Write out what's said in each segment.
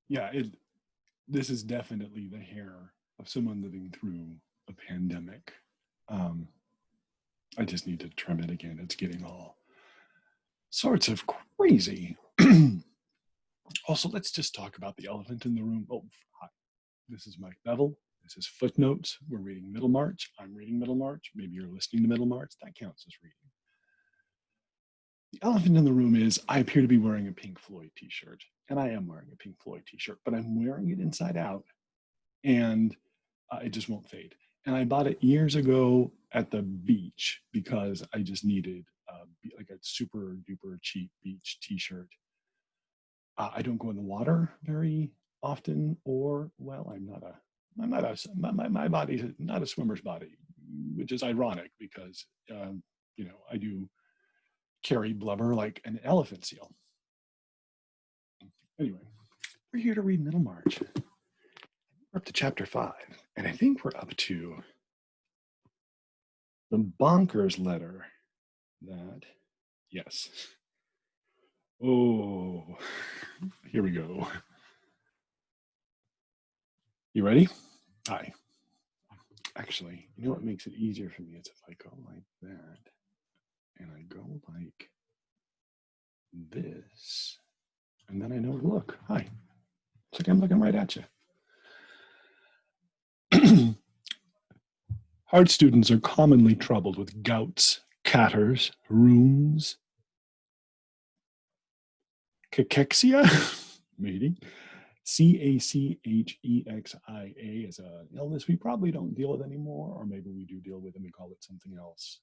Yeah, this is definitely the hair of someone living through a pandemic. Um, I just need to trim it again. It's getting all sorts of crazy. Also, let's just talk about the elephant in the room. Oh, hi. This is Mike Bevel. This is Footnotes. We're reading Middlemarch. I'm reading Middlemarch. Maybe you're listening to Middlemarch. That counts as reading. The elephant in the room is I appear to be wearing a Pink Floyd t-shirt, and I am wearing a Pink Floyd t-shirt, but I'm wearing it inside out, and it just won't fade. And I bought it years ago at the beach because I just needed like a super duper cheap beach t-shirt. I don't go in the water very often, or well, my body's not a swimmer's body, which is ironic because I do carry blubber like an elephant seal. Anyway, we're here to read Middlemarch. We're up to chapter 5, and I think we're up to the bonkers letter that, yes. Oh, here we go. You ready? Hi. Actually, you know what makes it easier for me is if I go like that, and I go like this, and then I know to look. Hi. It's like I'm looking right at you. Hard students are commonly troubled with gouts, catarrhs, rheums, cachexia, maybe. Cachexia is an illness we probably don't deal with anymore, or maybe we do deal with and we call it something else.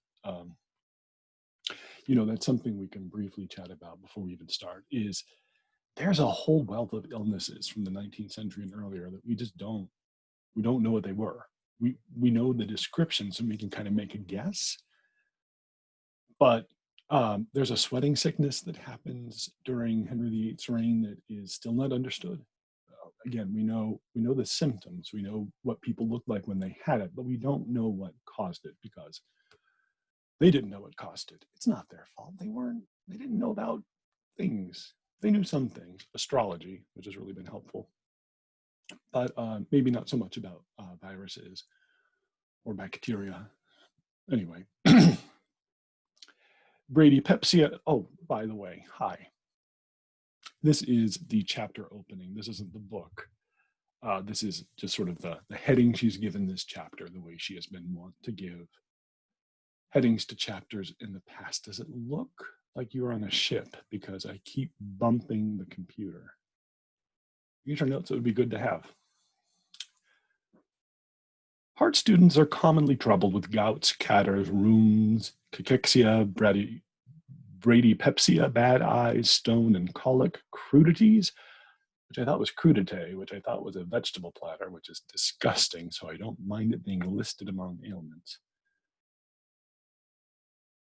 That's something we can briefly chat about before we even start, is there's a whole wealth of illnesses from the 19th century and earlier that we don't know what they were. We know the descriptions and we can kind of make a guess, but there's a sweating sickness that happens during Henry VIII's reign that is still not understood. Again, we know the symptoms, we know what people looked like when they had it, but we don't know what caused it because they didn't know what caused it. It's not their fault. They didn't know about things. They knew some things, astrology, which has really been helpful, but maybe not so much about viruses or bacteria. Anyway, bradypepsia. Oh, by the way, hi. This is the chapter opening. This isn't the book. This is just sort of the heading she's given this chapter, the way she has been wont to give headings to chapters in the past. Does it look like you're on a ship? Because I keep bumping the computer. These are notes that would be good to have. Hard students are commonly troubled with gouts, catarrhs, rheums, cachexia, bradypepsia, bad eyes, stone and colic, crudities, which I thought was crudité, which I thought was a vegetable platter, which is disgusting, so I don't mind it being listed among ailments.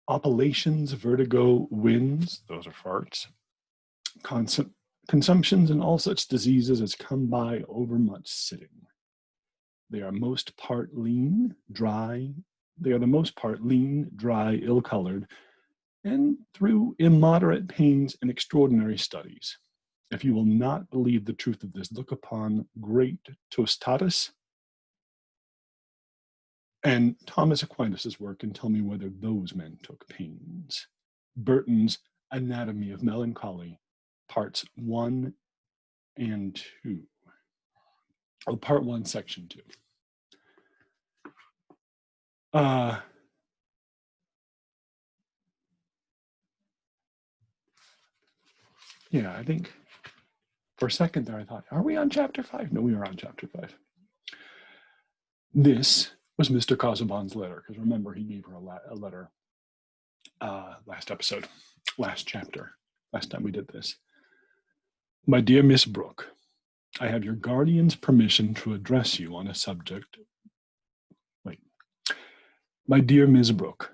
Appellations, vertigo, winds, those are farts, consumptions, and all such diseases as come by overmuch sitting. They are the most part lean, dry, ill-colored, and through immoderate pains and extraordinary studies. If you will not believe the truth of this, look upon great Tostatus and Thomas Aquinas' work and tell me whether those men took pains. Burton's Anatomy of Melancholy, parts 1 and 2. Oh, part 1, section 2. Yeah, I think for a second there I thought, are we on chapter 5? No, we are on chapter 5. This was Mr. Causabon's letter, because remember, he gave her a letter last chapter, last time we did this. My dear Miss Brooke, I have your guardian's permission to address you on a subject. My dear Miss Brooke,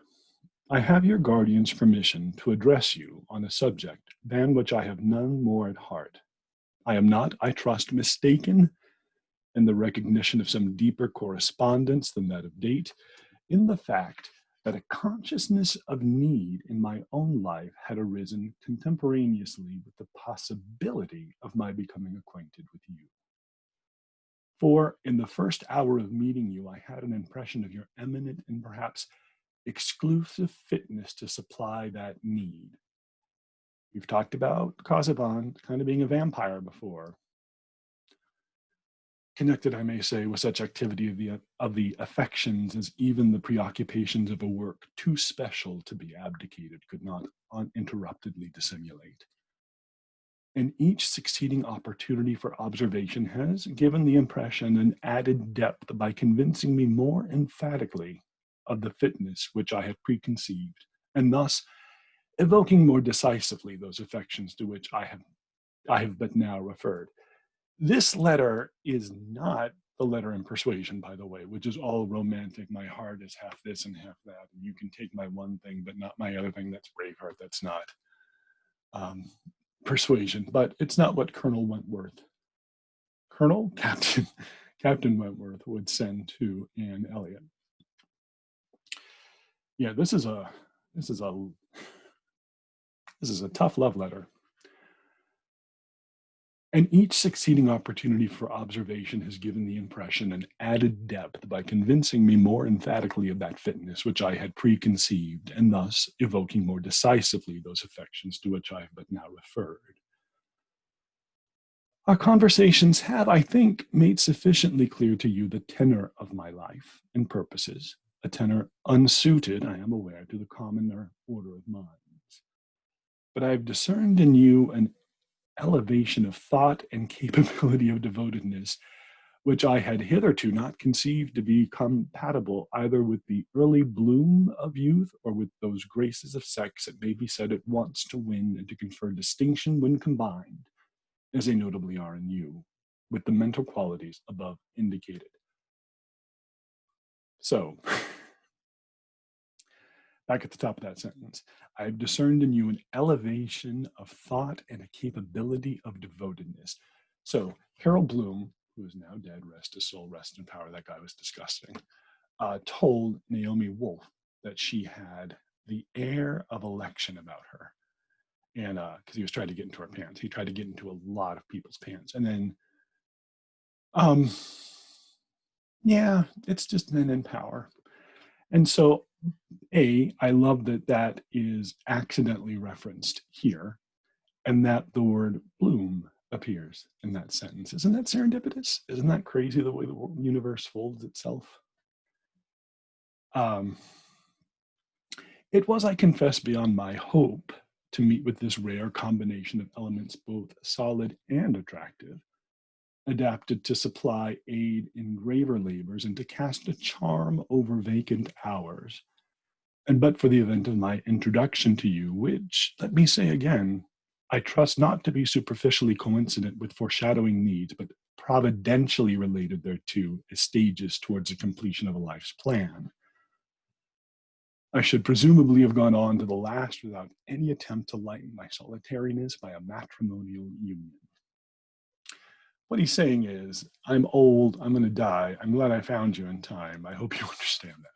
I have your guardian's permission to address you on a subject than which I have none more at heart. I am not, I trust, mistaken in the recognition of some deeper correspondence than that of date, in the fact that a consciousness of need in my own life had arisen contemporaneously with the possibility of my becoming acquainted with you. For in the first hour of meeting you, I had an impression of your eminent and perhaps exclusive fitness to supply that need. We've talked about Causabon kind of being a vampire before. Connected, I may say, with such activity of the affections as even the preoccupations of a work too special to be abdicated could not uninterruptedly dissimulate. And each succeeding opportunity for observation has given the impression an added depth by convincing me more emphatically of the fitness which I had preconceived, and thus evoking more decisively those affections to which I have but now referred. This letter is not the letter in Persuasion, by the way, which is all romantic. My heart is half this and half that. And you can take my one thing, but not my other thing. That's Braveheart. That's not Persuasion. But it's not what Captain Wentworth would send to Anne Elliot. Yeah, this is a tough love letter. And each succeeding opportunity for observation has given the impression an added depth by convincing me more emphatically of that fitness which I had preconceived, and thus evoking more decisively those affections to which I have but now referred. Our conversations have, I think, made sufficiently clear to you the tenor of my life and purposes, a tenor unsuited, I am aware, to the commoner order of minds. But I have discerned in you an elevation of thought and capability of devotedness, which I had hitherto not conceived to be compatible either with the early bloom of youth or with those graces of sex that may be said at once to win and to confer distinction when combined, as they notably are in you, with the mental qualities above indicated. So, back at the top of that sentence, I have discerned in you an elevation of thought and a capability of devotedness. So Harold Bloom, who is now dead, rest his soul, rest in power, that guy was disgusting, told Naomi Wolf that she had the air of election about her. And because he was trying to get into her pants. He tried to get into a lot of people's pants. And then, yeah, it's just men in power. And so I love that that is accidentally referenced here, and that the word bloom appears in that sentence. Isn't that serendipitous? Isn't that crazy the way the universe folds itself? It was, I confess, beyond my hope to meet with this rare combination of elements, both solid and attractive, adapted to supply aid in graver labors and to cast a charm over vacant hours. And but for the event of my introduction to you, which, let me say again, I trust not to be superficially coincident with foreshadowing needs, but providentially related thereto as stages towards the completion of a life's plan, I should presumably have gone on to the last without any attempt to lighten my solitariness by a matrimonial union. What he's saying is, I'm old, I'm going to die, I'm glad I found you in time, I hope you understand that.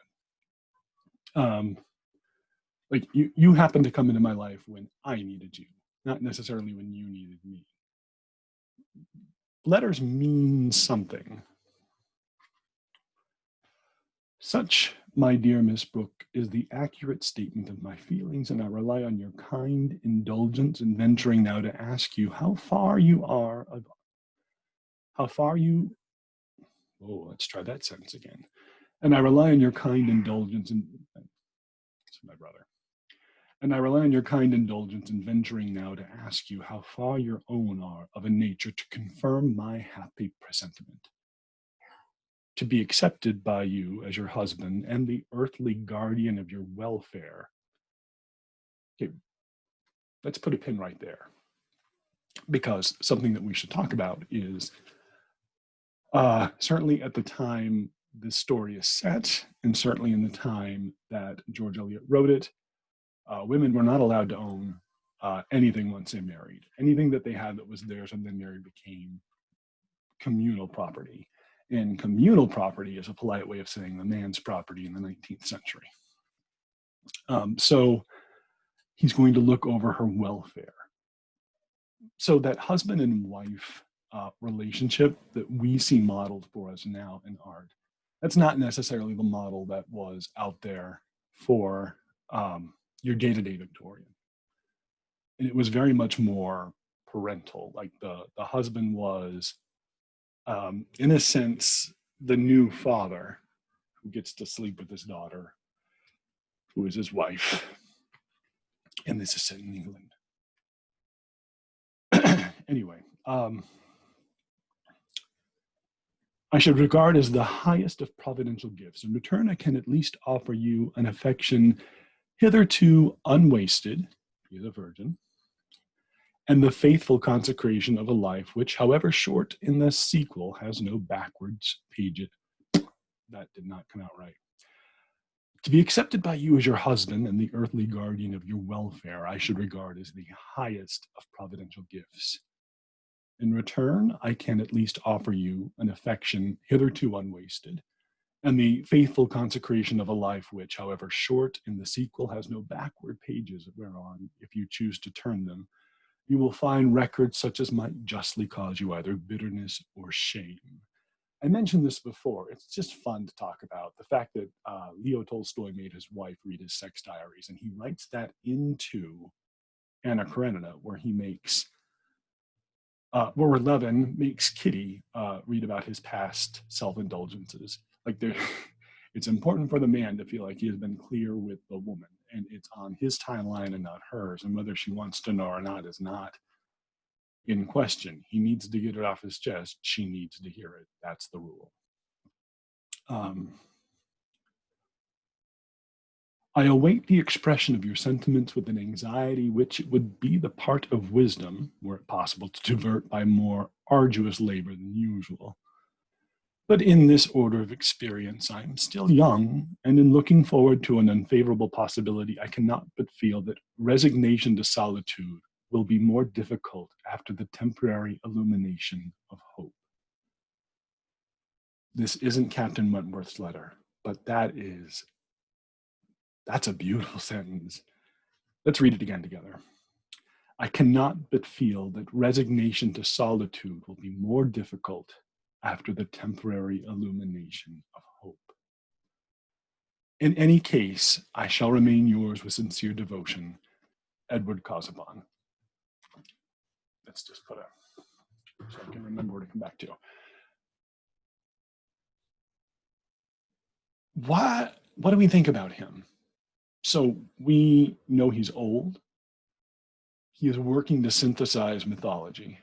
Like you happened to come into my life when I needed you, not necessarily when you needed me. Letters mean something. Such, my dear Miss Brooke, is the accurate statement of my feelings, and I rely on your kind indulgence in venturing now to ask you how far you, let's try that sentence again. And I rely on your kind indulgence in, it's my brother. And I rely on your kind indulgence in venturing now to ask you how far your own are of a nature to confirm my happy presentiment, to be accepted by you as your husband and the earthly guardian of your welfare. Okay, let's put a pin right there, because something that we should talk about is certainly at the time this story is set, and certainly in the time that George Eliot wrote it, women were not allowed to own anything once they married. Anything that they had that was theirs when they married became communal property. And communal property is a polite way of saying the man's property in the 19th century. So he's going to look over her welfare. So that husband and wife relationship that we see modeled for us now in art, that's not necessarily the model that was out there for your day-to-day Victorian. And it was very much more parental. Like the husband was, in a sense, the new father who gets to sleep with his daughter, who is his wife. And this is set in England. Anyway, I should regard as the highest of providential gifts. In return, I can at least offer you an affection hitherto unwasted, he is a virgin, and the faithful consecration of a life which, however short in the sequel, has no backwards page. That did not come out right. To be accepted by you as your husband and the earthly guardian of your welfare, I should regard as the highest of providential gifts. In return, I can at least offer you an affection hitherto unwasted, and the faithful consecration of a life which, however short in the sequel, has no backward pages whereon, if you choose to turn them, you will find records such as might justly cause you either bitterness or shame. I mentioned this before. It's just fun to talk about the fact that Leo Tolstoy made his wife read his sex diaries, and he writes that into Anna Karenina, where he makes where Levin makes Kitty read about his past self-indulgences. Like it's important for the man to feel like he has been clear with the woman, and it's on his timeline and not hers, and whether she wants to know or not is not in question. He needs to get it off his chest. She needs to hear it. That's the rule. I await the expression of your sentiments with an anxiety which it would be the part of wisdom, were it possible, to divert by more arduous labor than usual. But in this order of experience, I am still young, and in looking forward to an unfavorable possibility, I cannot but feel that resignation to solitude will be more difficult after the temporary illumination of hope. This isn't Captain Wentworth's letter, but that's a beautiful sentence. Let's read it again together. I cannot but feel that resignation to solitude will be more difficult after the temporary illumination of hope. In any case, I shall remain yours with sincere devotion, Edward Causabon. Let's just put so I can remember where to come back to. What do we think about him? So we know he's old. He is working to synthesize mythology.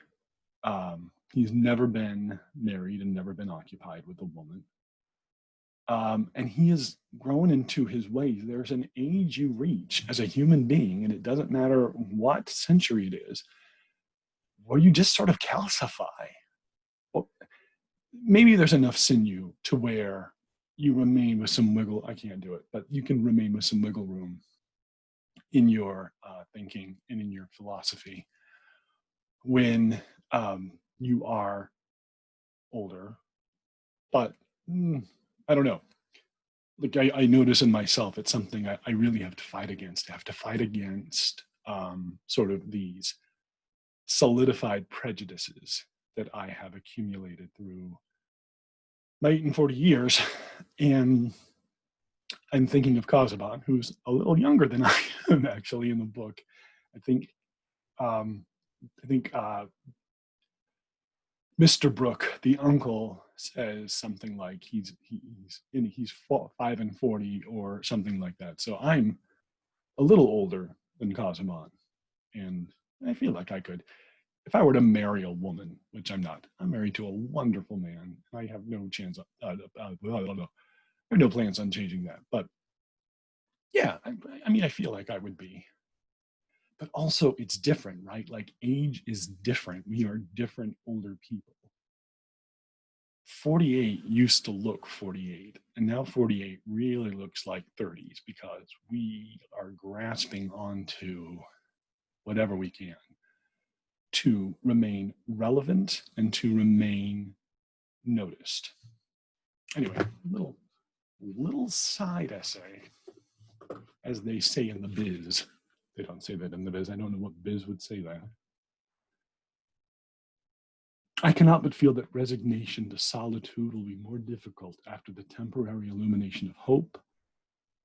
He's never been married and never been occupied with a woman. And he has grown into his ways. There's an age you reach as a human being, and it doesn't matter what century it is, where you just sort of calcify. Well, maybe there's enough sinew to where you remain with some wiggle. I can't do it, but you can remain with some wiggle room in your thinking and in your philosophy when you are older. But I don't know. Like I notice in myself, it's something I really have to fight against. I have to fight against sort of these solidified prejudices that I have accumulated through my 8 and 40 years. And I'm thinking of Causabon, who's a little younger than I am actually in the book. I think Mr. Brooke, the uncle, says something like he's 5 and 40 or something like that. So I'm a little older than Causabon, and I feel like I could, if I were to marry a woman, which I'm not. I'm married to a wonderful man. I have no chance. I have no plans on changing that. But yeah, I mean, I feel like I would be. But also, it's different, right? Like age is different. We are different older people. 48 used to look 48, and now 48 really looks like 30s because we are grasping onto whatever we can to remain relevant and to remain noticed. Anyway, little side essay. as they say in the biz. They don't say that in the biz. I don't know what biz would say that. I cannot but feel that resignation to solitude will be more difficult after the temporary illumination of hope.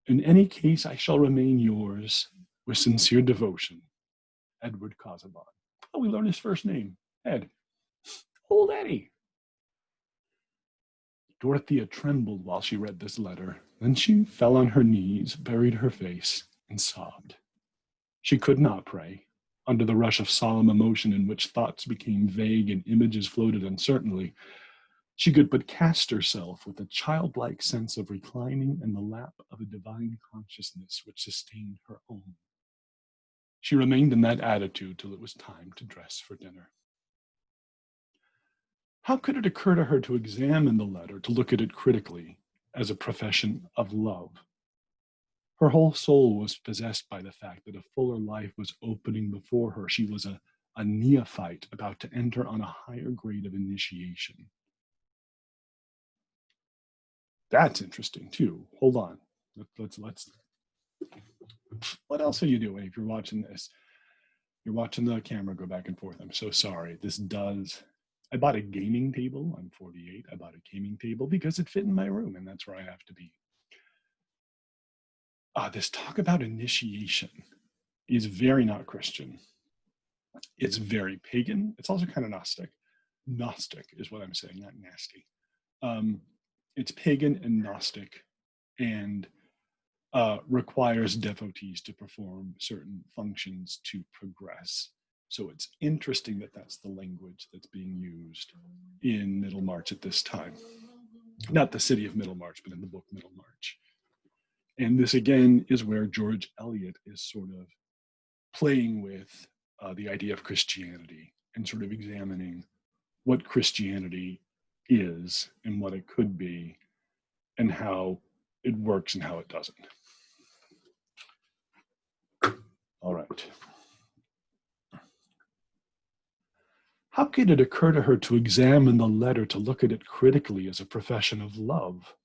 In any case, I shall remain yours with sincere devotion, Edward Causabon. Oh, we learned his first name, Ed. Old Eddie. Dorothea trembled while she read this letter. Then she fell on her knees, buried her face, and sobbed. She could not pray. Under the rush of solemn emotion in which thoughts became vague and images floated uncertainly, she could but cast herself with a childlike sense of reclining in the lap of a divine consciousness which sustained her own. She remained in that attitude till it was time to dress for dinner. How could it occur to her to examine the letter, to look at it critically, as a profession of love? Her whole soul was possessed by the fact that a fuller life was opening before her. She was a neophyte about to enter on a higher grade of initiation. That's interesting too. Hold on. Let's. What else are you doing if you're watching this? You're watching the camera go back and forth. I'm so sorry. I bought a gaming table. I'm 48. I bought a gaming table because it fit in my room, and that's where I have to be. This talk about initiation is very not Christian. It's very pagan. It's also kind of Gnostic. Gnostic is what I'm saying, not nasty. It's pagan and Gnostic, and requires devotees to perform certain functions to progress. So it's interesting that that's the language that's being used in Middlemarch at this time. Not the city of Middlemarch, but in the book Middlemarch. And this again is where George Eliot is sort of playing with the idea of Christianity and sort of examining what Christianity is and what it could be and how it works and how it doesn't. All right. How could it occur to her to examine the letter, to look at it critically as a profession of love?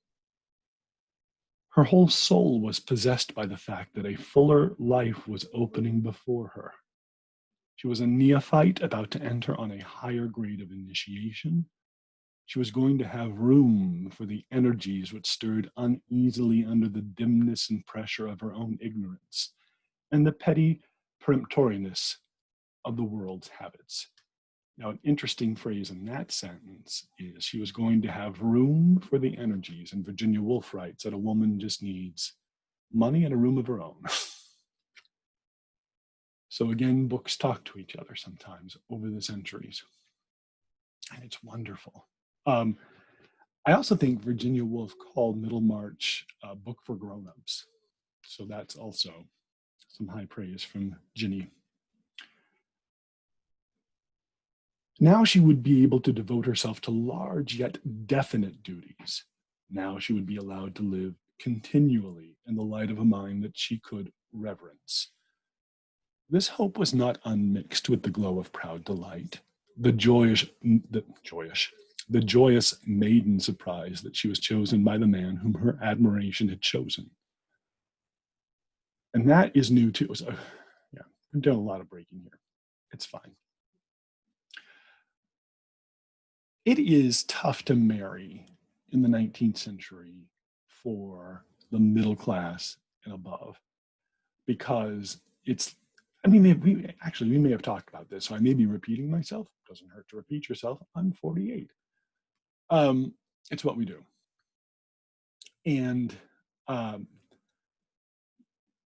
Her whole soul was possessed by the fact that a fuller life was opening before her. She was a neophyte about to enter on a higher grade of initiation. She was going to have room for the energies which stirred uneasily under the dimness and pressure of her own ignorance and the petty peremptoriness of the world's habits. Now, an interesting phrase in that sentence is she was going to have room for the energies. And Virginia Woolf writes that a woman just needs money and a room of her own. So again, books talk to each other sometimes over the centuries. And it's wonderful. I also think Virginia Woolf called Middlemarch a book for grown-ups. So that's also some high praise from Ginny. Now she would be able to devote herself to large yet definite duties. Now she would be allowed to live continually in the light of a mind that she could reverence. This hope was not unmixed with the glow of proud delight, the joyous maiden surprise that she was chosen by the man whom her admiration had chosen. And that is new too. So, yeah, I'm doing a lot of breaking here. It's fine. It is tough to marry in the 19th century for the middle class and above because we may have talked about this, so I may be repeating myself. Doesn't hurt to repeat yourself. I'm 48. It's what we do. And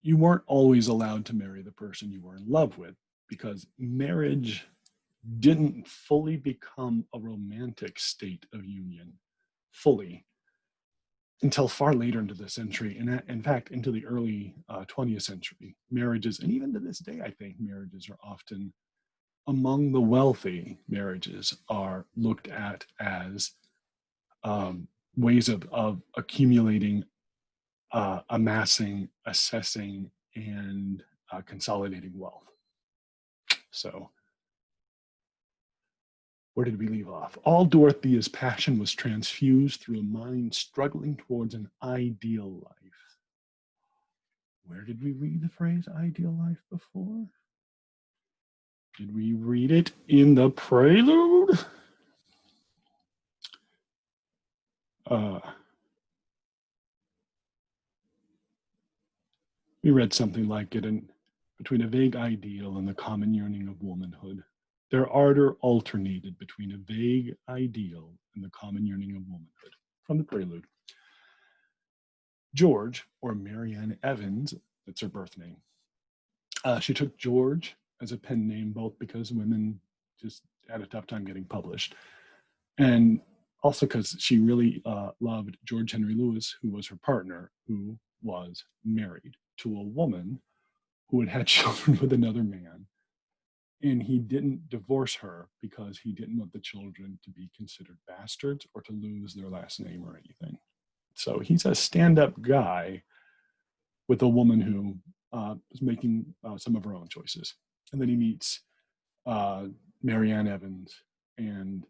you weren't always allowed to marry the person you were in love with because marriage didn't fully become a romantic state of union fully until far later into the century. And in fact, into the early 20th century, marriages, and even to this day, I think marriages are often among the wealthy, marriages are looked at as ways of accumulating, amassing, assessing, and consolidating wealth. So, where did we leave off? All Dorothea's passion was transfused through a mind struggling towards an ideal life. Where did we read the phrase ideal life before? Did we read it in the prelude? We read something like it in between a vague ideal and the common yearning of womanhood. Their ardor alternated between a vague ideal and the common yearning of womanhood. From the prelude. George, or Marianne Evans, that's her birth name. She took George as a pen name, both because women just had a tough time getting published, and also because she really loved George Henry Lewis, who was her partner, who was married to a woman who had had children with another man. And he didn't divorce her because he didn't want the children to be considered bastards or to lose their last name or anything. So he's a stand-up guy with a woman who is making some of her own choices. And then he meets Marianne Evans. And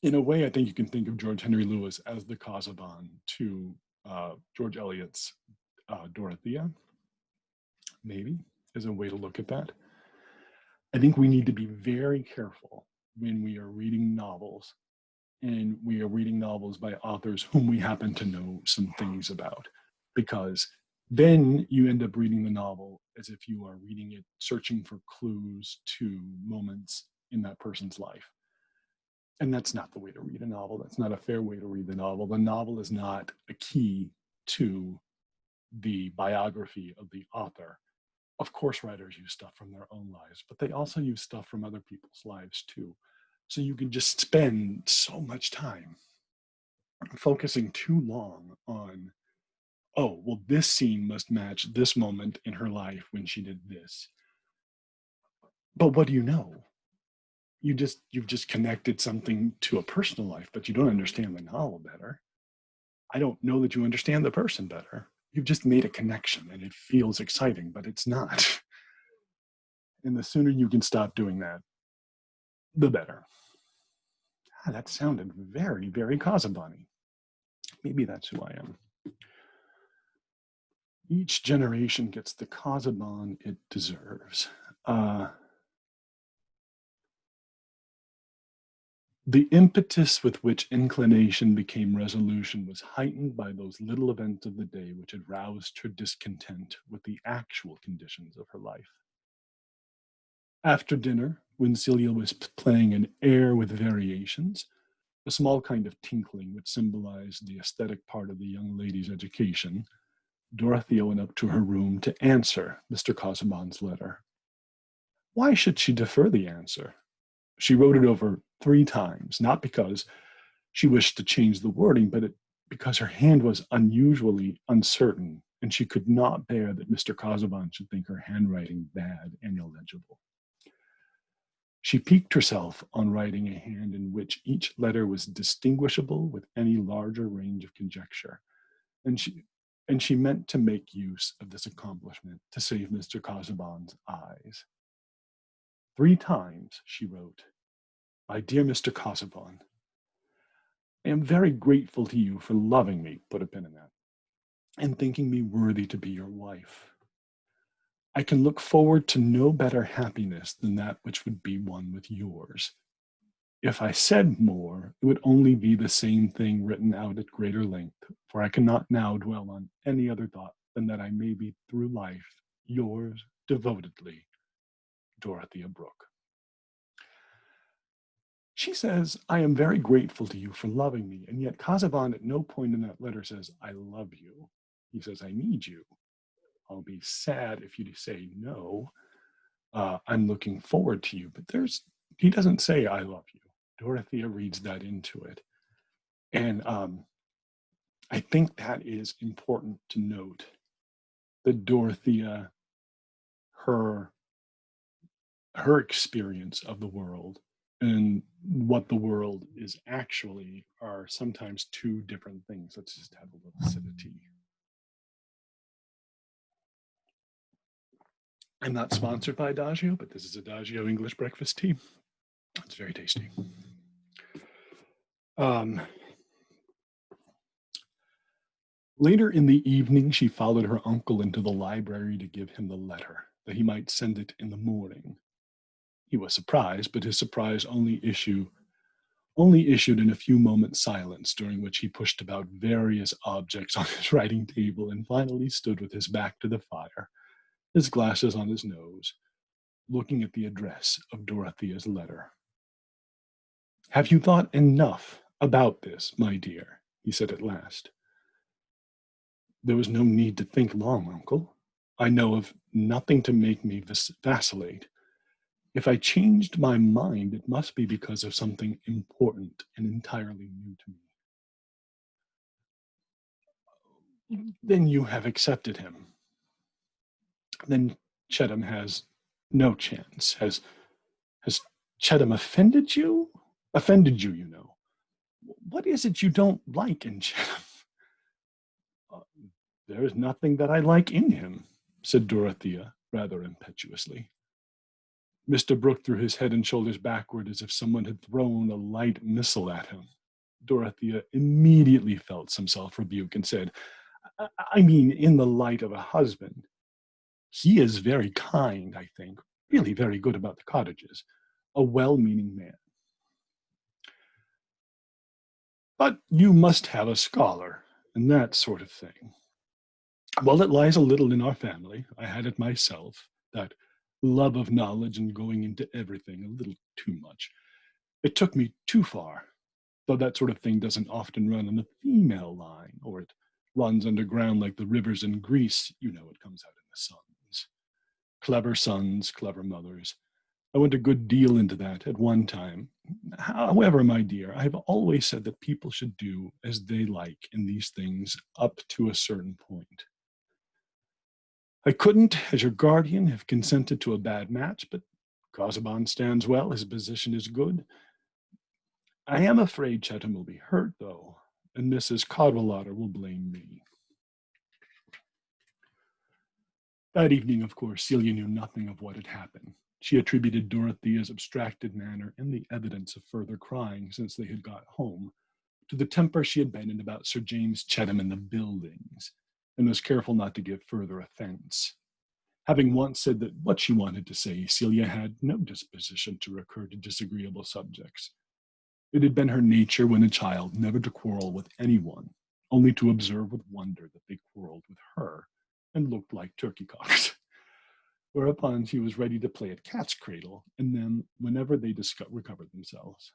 in a way, I think you can think of George Henry Lewis as the Causabon to George Eliot's Dorothea, maybe, is a way to look at that. I think we need to be very careful when we are reading novels, and we are reading novels by authors whom we happen to know some things about, because then you end up reading the novel as if you are reading it searching for clues to moments in that person's life. And that's not the way to read a novel. That's not a fair way to read the novel. The novel is not a key to the biography of the author. Of course, writers use stuff from their own lives, but they also use stuff from other people's lives too. So you can just spend so much time focusing too long on, oh, well, this scene must match this moment in her life when she did this. But what do you know? You've just connected something to a personal life, but you don't understand the novel better. I don't know that you understand the person better. You've just made a connection and it feels exciting, but it's not. And the sooner you can stop doing that, the better. That sounded very, very Causabon-y. Maybe that's who I am. Each generation gets the Causabon it deserves. The impetus with which inclination became resolution was heightened by those little events of the day which had roused her discontent with the actual conditions of her life. After dinner, when Celia was playing an air with variations, a small kind of tinkling which symbolized the aesthetic part of the young lady's education, Dorothea went up to her room to answer Mr. Causabon's letter. Why should she defer the answer? She wrote it over 3 times, not because she wished to change the wording, but because her hand was unusually uncertain, and she could not bear that Mr. Causabon should think her handwriting bad and illegible. She piqued herself on writing a hand in which each letter was distinguishable with any larger range of conjecture, and she meant to make use of this accomplishment to save Mr. Causabon's eyes. 3 times she wrote, My dear Mr. Causabon, I am very grateful to you for loving me, put a pin in that, and thinking me worthy to be your wife. I can look forward to no better happiness than that which would be one with yours. If I said more, it would only be the same thing written out at greater length, for I cannot now dwell on any other thought than that I may be through life yours devotedly, Dorothea Brooke. She says, I am very grateful to you for loving me, and yet Causabon at no point in that letter says, I love you. He says, I need you. I'll be sad if you say no. I'm looking forward to you. But he doesn't say, I love you. Dorothea reads that into it. And I think that is important to note, that Dorothea, her experience of the world and what the world is actually are sometimes 2 different things. Let's just have a little sip of tea. I'm not sponsored by Adagio, but this is Adagio English breakfast tea. It's very tasty. Later in the evening, she followed her uncle into the library to give him the letter, that he might send it in the morning. He was surprised, but his surprise only issued in a few moments' silence, during which he pushed about various objects on his writing table and finally stood with his back to the fire, his glasses on his nose, looking at the address of Dorothea's letter. "Have you thought enough about this, my dear?" he said at last. "There was no need to think long, uncle. I know of nothing to make me vacillate. If I changed my mind, it must be because of something important and entirely new to me." "Then you have accepted him. Then Chettam has no chance. Has Chettam offended you? Offended you, you know. What is it you don't like in Chettam?" "Uh, there is nothing that I like in him," said Dorothea, rather impetuously. Mr. Brooke threw his head and shoulders backward as if someone had thrown a light missile at him. Dorothea immediately felt some self-rebuke and said, I mean, in the light of a husband. He is very kind, I think, really very good about the cottages, a well-meaning man. But you must have a scholar, and that sort of thing. Well, it lies a little in our family. I had it myself, that love of knowledge and going into everything a little too much. It took me too far, though that sort of thing doesn't often run on the female line, or it runs underground like the rivers in Greece. You know, it comes out in the sons. Clever sons, clever mothers. I went a good deal into that at one time. However, my dear, I've always said that people should do as they like in these things up to a certain point. I couldn't, as your guardian, have consented to a bad match, but Causabon stands well, his position is good. I am afraid Chettam will be hurt, though, and Mrs. Cadwallader will blame me. That evening, of course, Celia knew nothing of what had happened. She attributed Dorothea's abstracted manner and the evidence of further crying since they had got home to the temper she had been in about Sir James Chettam and the buildings, and was careful not to give further offense. Having once said that what she wanted to say, Celia had no disposition to recur to disagreeable subjects. It had been her nature when a child never to quarrel with anyone, only to observe with wonder that they quarreled with her and looked like turkey cocks. Whereupon she was ready to play at cat's cradle, and then whenever they recovered themselves.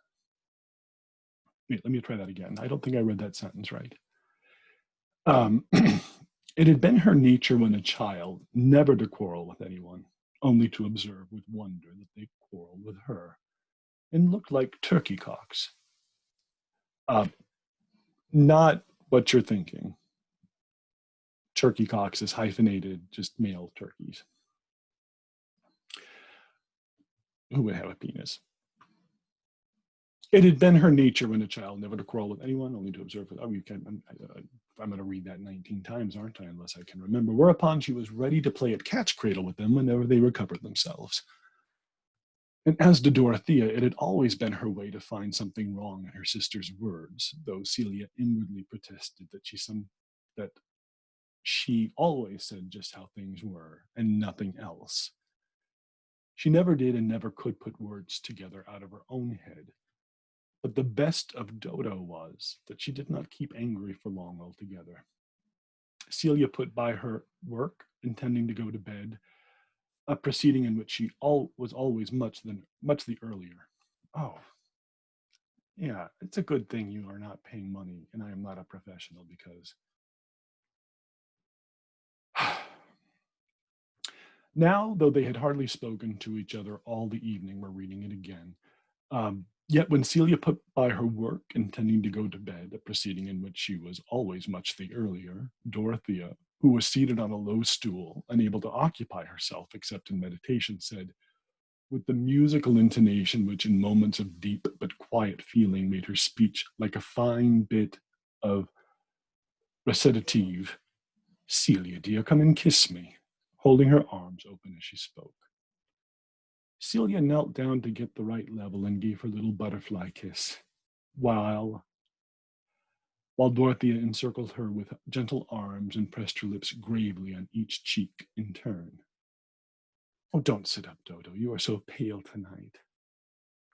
Wait, let me try that again. I don't think I read that sentence right. It had been her nature when a child never to quarrel with anyone, only to observe with wonder that they quarreled with her, and looked like turkey cocks. Uh, Not what you're thinking. Turkey cocks is hyphenated, just male turkeys who would have a penis. It had been her nature when a child never to quarrel with anyone, only to observe it. Oh, I'm going to read that 19 times, aren't I? Unless I can remember. Whereupon she was ready to play at cat's cradle with them whenever they recovered themselves. And as to Dorothea, it had always been her way to find something wrong in her sister's words, though Celia inwardly protested that she always said just how things were and nothing else. She never did and never could put words together out of her own head. But the best of Dodo was that she did not keep angry for long altogether. Celia put by her work, intending to go to bed, a proceeding in which she was always much the earlier. Oh, yeah, it's a good thing you are not paying money and I am not a professional, because now, though they had hardly spoken to each other all the evening, were reading it again. Yet when Celia put by her work, intending to go to bed, a proceeding in which she was always much the earlier, Dorothea, who was seated on a low stool, unable to occupy herself except in meditation, said, with the musical intonation which in moments of deep but quiet feeling made her speech like a fine bit of recitative, "Celia, dear, come and kiss me," holding her arms open as she spoke. Celia knelt down to get the right level and gave her little butterfly kiss, while while Dorothea encircled her with gentle arms and pressed her lips gravely on each cheek in turn. "Oh, don't sit up, Dodo. You are so pale tonight."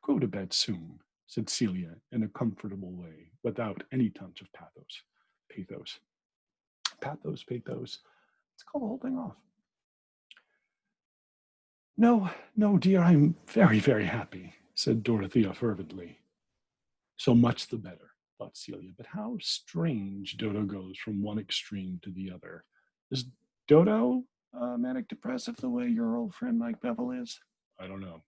"Go to bed soon," said Celia in a comfortable way, without any touch of pathos. Pathos. Pathos, pathos. Let's call the whole thing off. "No, no, dear, I'm very, very happy," said Dorothea fervently. "So much the better," thought Celia. But how strange Dodo goes from one extreme to the other. Is Dodo manic depressive the way your old friend Mike Bevel is? I don't know.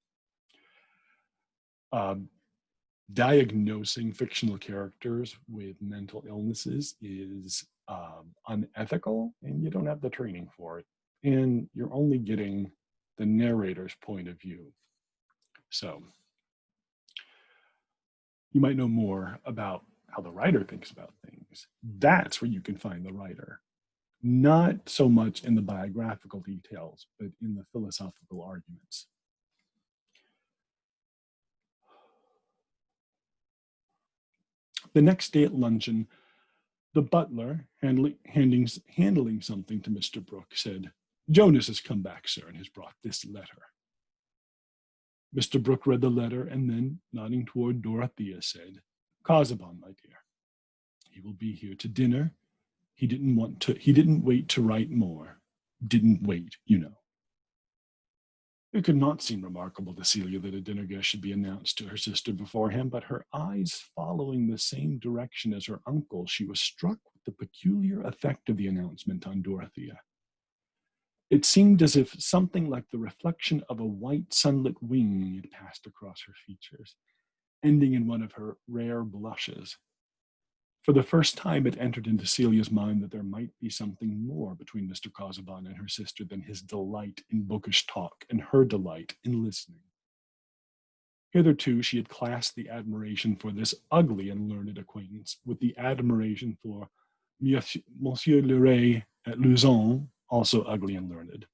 Diagnosing fictional characters with mental illnesses is unethical, and you don't have the training for it. And you're only getting the narrator's point of view. So you might know more about how the writer thinks about things. That's where you can find the writer. Not so much in the biographical details, but in the philosophical arguments. The next day at luncheon, the butler, handling something to Mr. Brooke, said, "Jonas has come back, sir, and has brought this letter." Mr. Brooke read the letter and then, nodding toward Dorothea, said, "Causabon, my dear. He will be here to dinner. He didn't wait to write more. Didn't wait, you know." It could not seem remarkable to Celia that a dinner guest should be announced to her sister beforehand, but her eyes following the same direction as her uncle, she was struck with the peculiar effect of the announcement on Dorothea. It seemed as if something like the reflection of a white sunlit wing had passed across her features, ending in one of her rare blushes. For the first time, it entered into Celia's mind that there might be something more between Mr. Causabon and her sister than his delight in bookish talk and her delight in listening. Hitherto, she had classed the admiration for this ugly and learned acquaintance with the admiration for Monsieur le Ray at Luzon, also ugly and learned.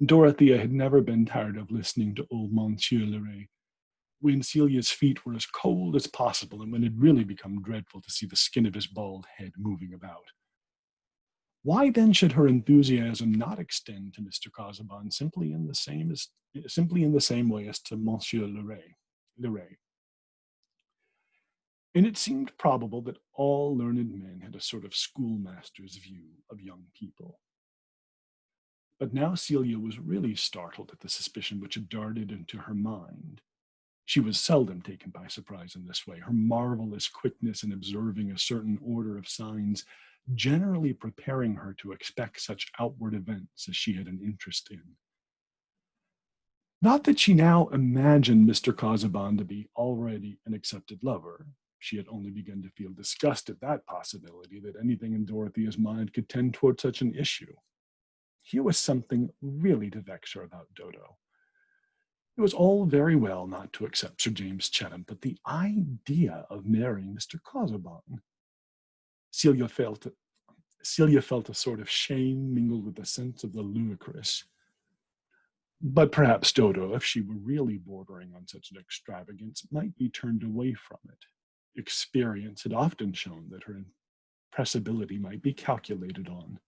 Dorothea had never been tired of listening to old Monsieur le Ray, when Celia's feet were as cold as possible and when it really become dreadful to see the skin of his bald head moving about. Why then should her enthusiasm not extend to Mr. Causabon simply in the same way as to Monsieur le Ray? And it seemed probable that all learned men had a sort of schoolmaster's view of young people. But now Celia was really startled at the suspicion which had darted into her mind. She was seldom taken by surprise in this way, her marvelous quickness in observing a certain order of signs generally preparing her to expect such outward events as she had an interest in. Not that she now imagined Mr. Causabon to be already an accepted lover. She had only begun to feel disgust at that possibility, that anything in Dorothea's mind could tend toward such an issue. Here was something really to vex her about Dodo. It was all very well not to accept Sir James Chettam, but the idea of marrying Mr. Causabon. Celia felt a sort of shame mingled with a sense of the ludicrous. But perhaps Dodo, if she were really bordering on such an extravagance, might be turned away from it. Experience had often shown that her impressibility might be calculated on.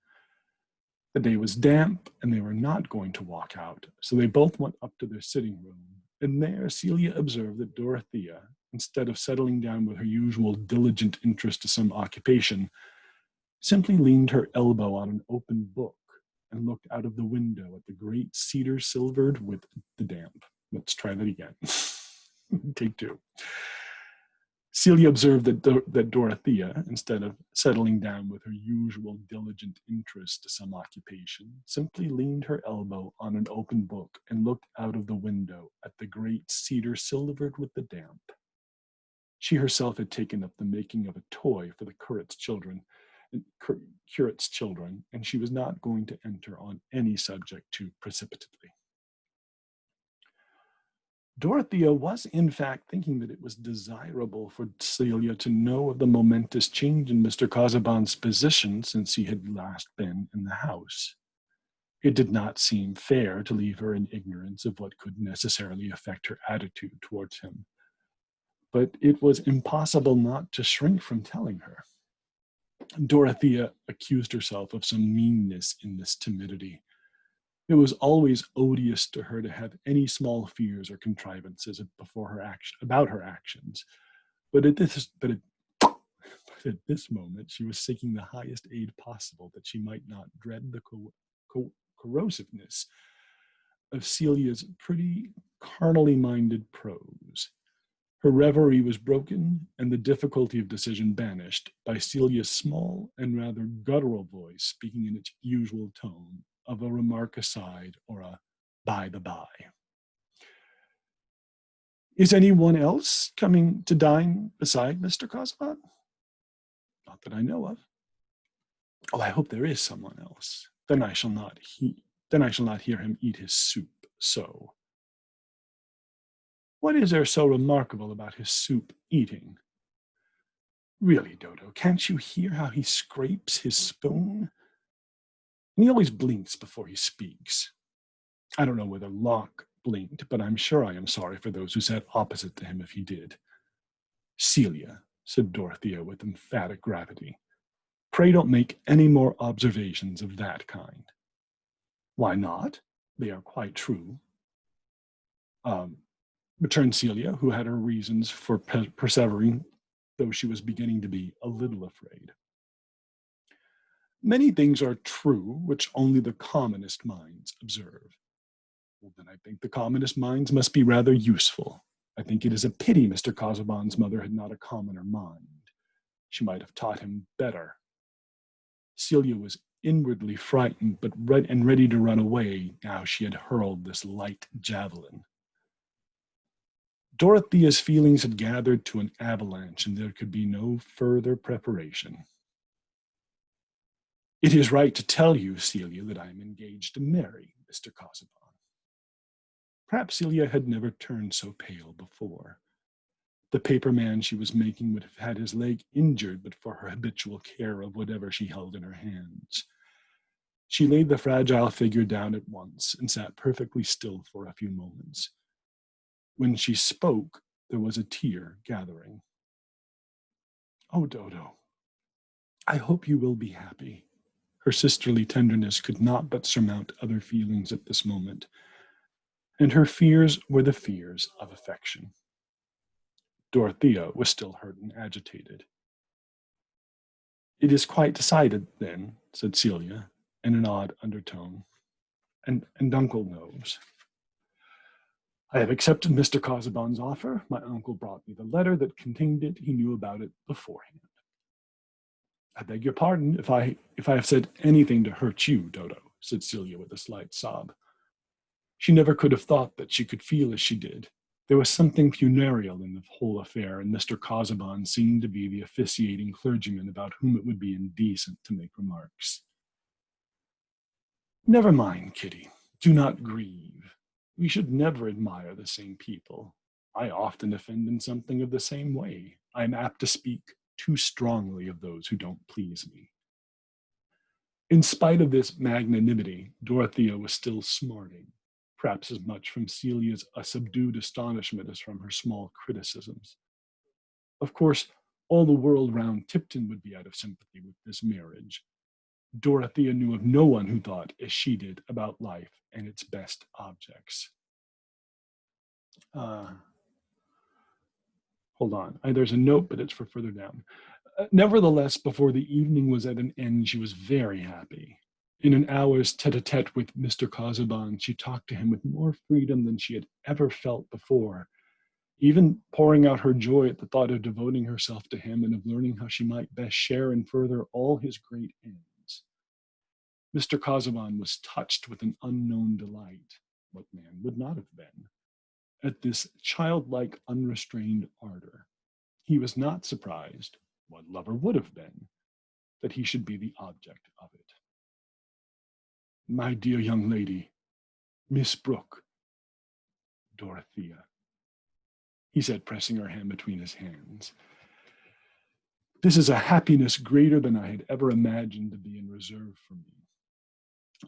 The day was damp, and they were not going to walk out, so they both went up to their sitting room, and there Celia observed that Dorothea, instead of settling down with her usual diligent interest to some occupation, simply leaned her elbow on an open book and looked out of the window at the great cedar silvered with the damp. Let's try that again. Take two. Celia observed that Dorothea, instead of settling down with her usual diligent interest to some occupation, simply leaned her elbow on an open book and looked out of the window at the great cedar silvered with the damp. She herself had taken up the making of a toy for the curate's children, and she was not going to enter on any subject too precipitately. Dorothea was, in fact, thinking that it was desirable for Celia to know of the momentous change in Mr. Causabon's position since he had last been in the house. It did not seem fair to leave her in ignorance of what could necessarily affect her attitude towards him. But it was impossible not to shrink from telling her. Dorothea accused herself of some meanness in this timidity. It was always odious to her to have any small fears or contrivances about her actions. But at this, but at, but at this moment, she was seeking the highest aid possible that she might not dread the corrosiveness of Celia's pretty carnally minded prose. Her reverie was broken and the difficulty of decision banished by Celia's small and rather guttural voice speaking in its usual tone of a remark aside or a by the by. Is anyone else coming to dine beside Mr. Causabon? Not that I know of. Oh, I hope there is someone else. Then I shall not hear him eat his soup so. What is there so remarkable about his soup eating? Really, Dodo, can't you hear how he scrapes his spoon? And he always blinks before he speaks. I don't know whether Locke blinked, but I'm sure I am sorry for those who sat opposite to him if he did. Celia, said Dorothea with emphatic gravity, pray don't make any more observations of that kind. Why not? They are quite true. Returned Celia, who had her reasons for persevering, though she was beginning to be a little afraid. Many things are true which only the commonest minds observe. Well, then I think the commonest minds must be rather useful. I think it is a pity Mr. Causabon's mother had not a commoner mind. She might have taught him better. Celia was inwardly frightened, but ready to run away now she had hurled this light javelin. Dorothea's feelings had gathered to an avalanche, and there could be no further preparation. It is right to tell you, Celia, that I am engaged to marry Mr. Causabon. Perhaps Celia had never turned so pale before. The paper man she was making would have had his leg injured but for her habitual care of whatever she held in her hands. She laid the fragile figure down at once and sat perfectly still for a few moments. When she spoke, there was a tear gathering. Oh, Dodo, I hope you will be happy. Her sisterly tenderness could not but surmount other feelings at this moment, and her fears were the fears of affection. Dorothea was still hurt and agitated. It is quite decided, then, said Celia, in an odd undertone. And Uncle knows. I have accepted Mr. Causabon's offer. My uncle brought me the letter that contained it. He knew about it beforehand. I beg your pardon if I have said anything to hurt you, Dodo, said Celia with a slight sob. She never could have thought that she could feel as she did. There was something funereal in the whole affair, and Mr. Causabon seemed to be the officiating clergyman about whom it would be indecent to make remarks. Never mind, Kitty. Do not grieve. We should never admire the same people. I often offend in something of the same way. I am apt to speak too strongly of those who don't please me. In spite of this magnanimity, Dorothea was still smarting, perhaps as much from Celia's subdued astonishment as from her small criticisms. Of course, all the world round Tipton would be out of sympathy with this marriage. Dorothea knew of no one who thought as she did about life and its best objects. Hold on. There's a note, but it's for further down. Nevertheless, before the evening was at an end, she was very happy. In an hour's tete-a-tete with Mr. Causabon, she talked to him with more freedom than she had ever felt before, even pouring out her joy at the thought of devoting herself to him and of learning how she might best share and further all his great ends. Mr. Causabon was touched with an unknown delight, what man would not have been, at this childlike, unrestrained ardor. He was not surprised, what lover would have been, that he should be the object of it. My dear young lady, Miss Brooke, Dorothea, he said, pressing her hand between his hands. This is a happiness greater than I had ever imagined to be in reserve for me.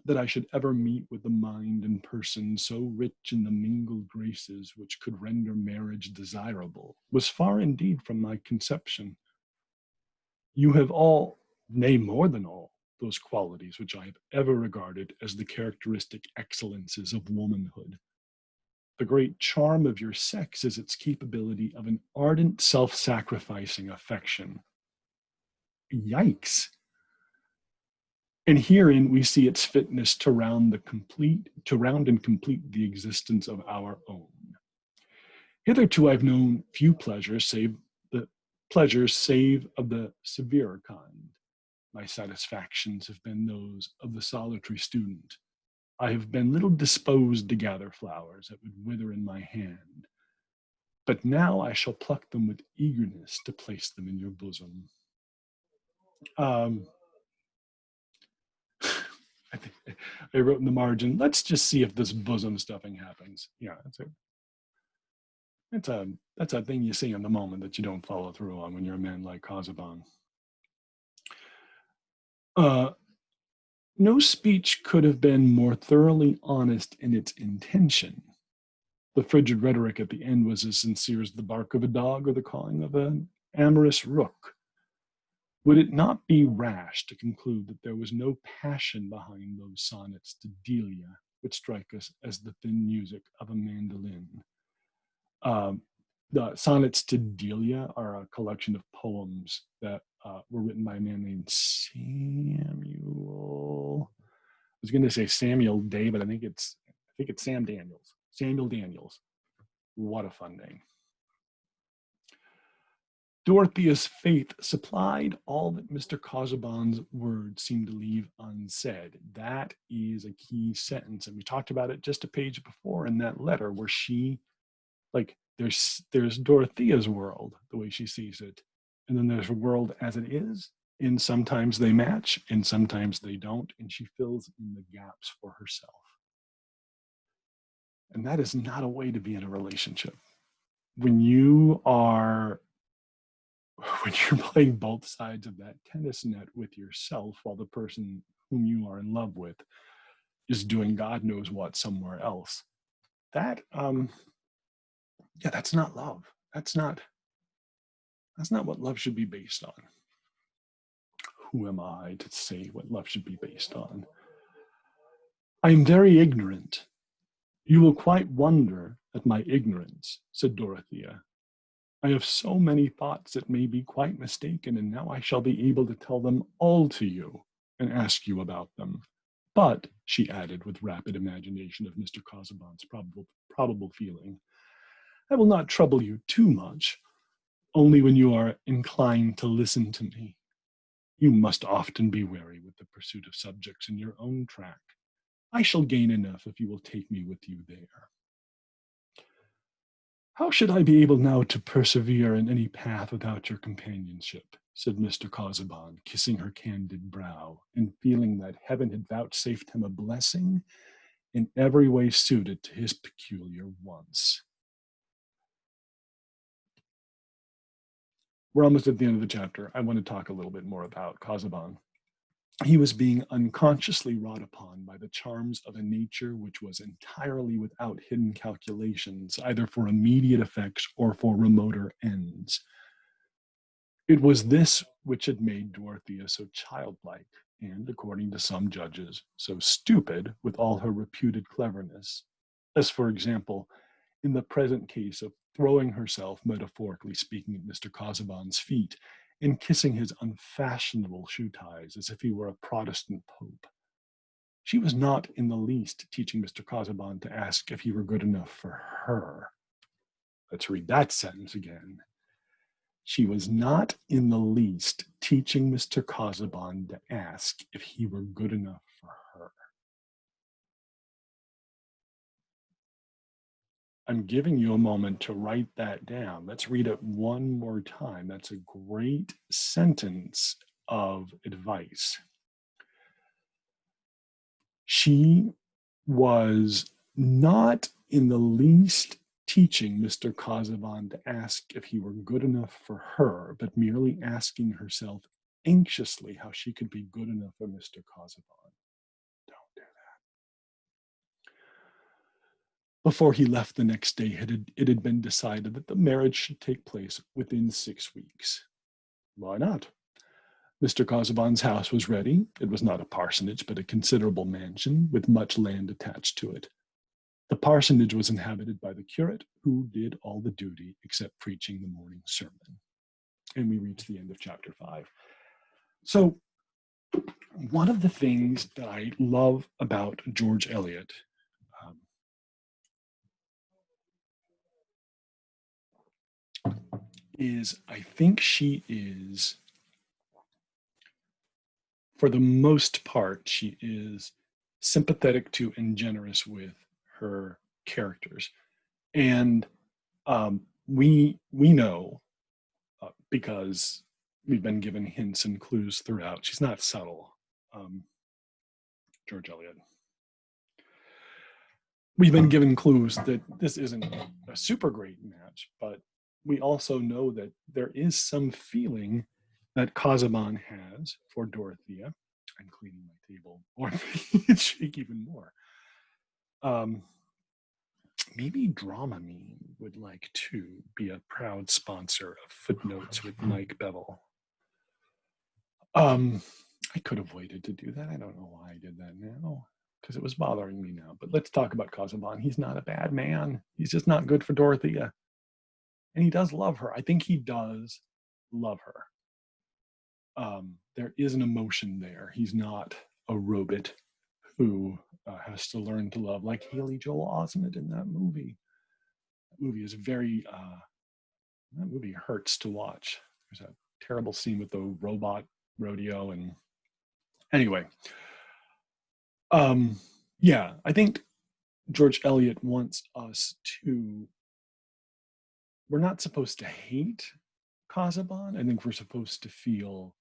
That I should ever meet with a mind and person so rich in the mingled graces which could render marriage desirable was far indeed from my conception. You have all nay, more than all, those qualities which I have ever regarded as the characteristic excellences of womanhood. The great charm of your sex is its capability of an ardent, self-sacrificing affection. Yikes. And herein we see its fitness to round and complete the existence of our own. Hitherto I've known few pleasures save of the severer kind. My satisfactions have been those of the solitary student. I have been little disposed to gather flowers that would wither in my hand, but now I shall pluck them with eagerness to place them in your bosom. Um, I wrote in the margin, let's just see if this bosom stuffing happens. Yeah, that's a thing you see in the moment that you don't follow through on when you're a man like Causabon. No speech could have been more thoroughly honest in its intention. The frigid rhetoric at the end was as sincere as the bark of a dog or the cawing of an amorous rook. Would it not be rash to conclude that there was no passion behind those sonnets to Delia, which strike us as the thin music of a mandolin? The sonnets to Delia are a collection of poems that were written by a man named Samuel. I was going to say Samuel Day, but I think it's Sam Daniels. Samuel Daniels. What a fun name. Dorothea's faith supplied all that Mr. Causabon's words seemed to leave unsaid. That is a key sentence. And we talked about it just a page before in that letter where she, like, there's Dorothea's world, the way she sees it. And then there's a world as it is. And sometimes they match and sometimes they don't. And she fills in the gaps for herself. And that is not a way to be in a relationship. When you're playing both sides of that tennis net with yourself while the person whom you are in love with is doing God knows what somewhere else, that's not love. That's not what love should be based on. Who am I to say what love should be based on? I am very ignorant. You will quite wonder at my ignorance, said Dorothea. I have so many thoughts that may be quite mistaken, and now I shall be able to tell them all to you and ask you about them. But, she added with rapid imagination of Mr. Causabon's probable feeling, I will not trouble you too much, only when you are inclined to listen to me. You must often be weary with the pursuit of subjects in your own track. I shall gain enough if you will take me with you there. How should I be able now to persevere in any path without your companionship? Said Mr. Causabon, kissing her candid brow, and feeling that heaven had vouchsafed him a blessing in every way suited to his peculiar wants. We're almost at the end of the chapter. I want to talk a little bit more about Causabon. He was being unconsciously wrought upon by the charms of a nature which was entirely without hidden calculations, either for immediate effects or for remoter ends. It was this which had made Dorothea so childlike, and, according to some judges, so stupid with all her reputed cleverness, as, for example, in the present case of throwing herself, metaphorically speaking, at Mr. Causabon's feet, and kissing his unfashionable shoe ties as if he were a Protestant pope. She was not in the least teaching Mr. Causabon to ask if he were good enough for her. Let's read that sentence again. She was not in the least teaching Mr. Causabon to ask if he were good enough for her. I'm giving you a moment to write that down. Let's read it one more time. That's a great sentence of advice. She was not in the least teaching Mr. Causabon to ask if he were good enough for her, but merely asking herself anxiously how she could be good enough for Mr. Causabon. Don't do that. Before he left the next day, it had been decided that the marriage should take place within 6 weeks. Why not? Mr. Causabon's house was ready. It was not a parsonage, but a considerable mansion with much land attached to it. The parsonage was inhabited by the curate, who did all the duty except preaching the morning sermon. And we reach the end of chapter 5. So one of the things that I love about George Eliot is I think she is, for the most part, she is sympathetic to and generous with her characters. And we know, because we've been given hints and clues throughout, she's not subtle, George Eliot. We've been given clues that this isn't a super great match, but we also know that there is some feeling that Causabon has for Dorothea. I'm cleaning my table, or it shake even more. Maybe Dramamine would like to be a proud sponsor of Footnotes with Mike Bevel. I could have waited to do that. I don't know why I did that now, because it was bothering me now. But let's talk about Causabon. He's not a bad man. He's just not good for Dorothea. And he does love her. I think he does love her. There is an emotion there. He's not a robot who has to learn to love, like Haley Joel Osment in that movie. That movie is very, that movie hurts to watch. There's a terrible scene with the robot rodeo. And anyway, yeah, I think George Eliot wants us to, we're not supposed to hate Causabon. I think we're supposed to feel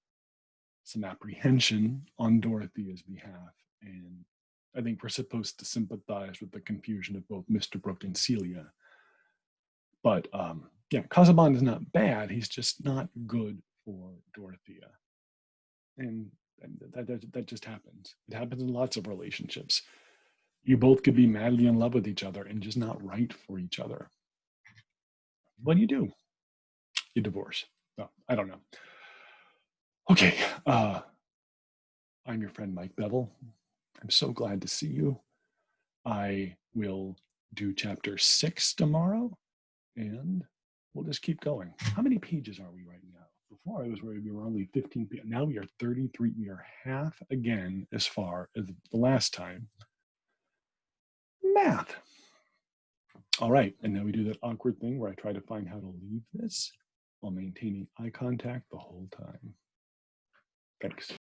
some apprehension on Dorothea's behalf. And I think we're supposed to sympathize with the confusion of both Mr. Brooke and Celia. But yeah, Causabon is not bad. He's just not good for Dorothea. And that just happens. It happens in lots of relationships. You both could be madly in love with each other and just not right for each other. What do? You divorce. No, I don't know. Okay. I'm your friend, Mike Bevel. I'm so glad to see you. I will do chapter 6 tomorrow, and we'll just keep going. How many pages are we right now? Before I was worried we were only 15 pages. Now we are 33. We are half again as far as the last time. Math. All right, and now we do that awkward thing where I try to find how to leave this while maintaining eye contact the whole time. Thanks.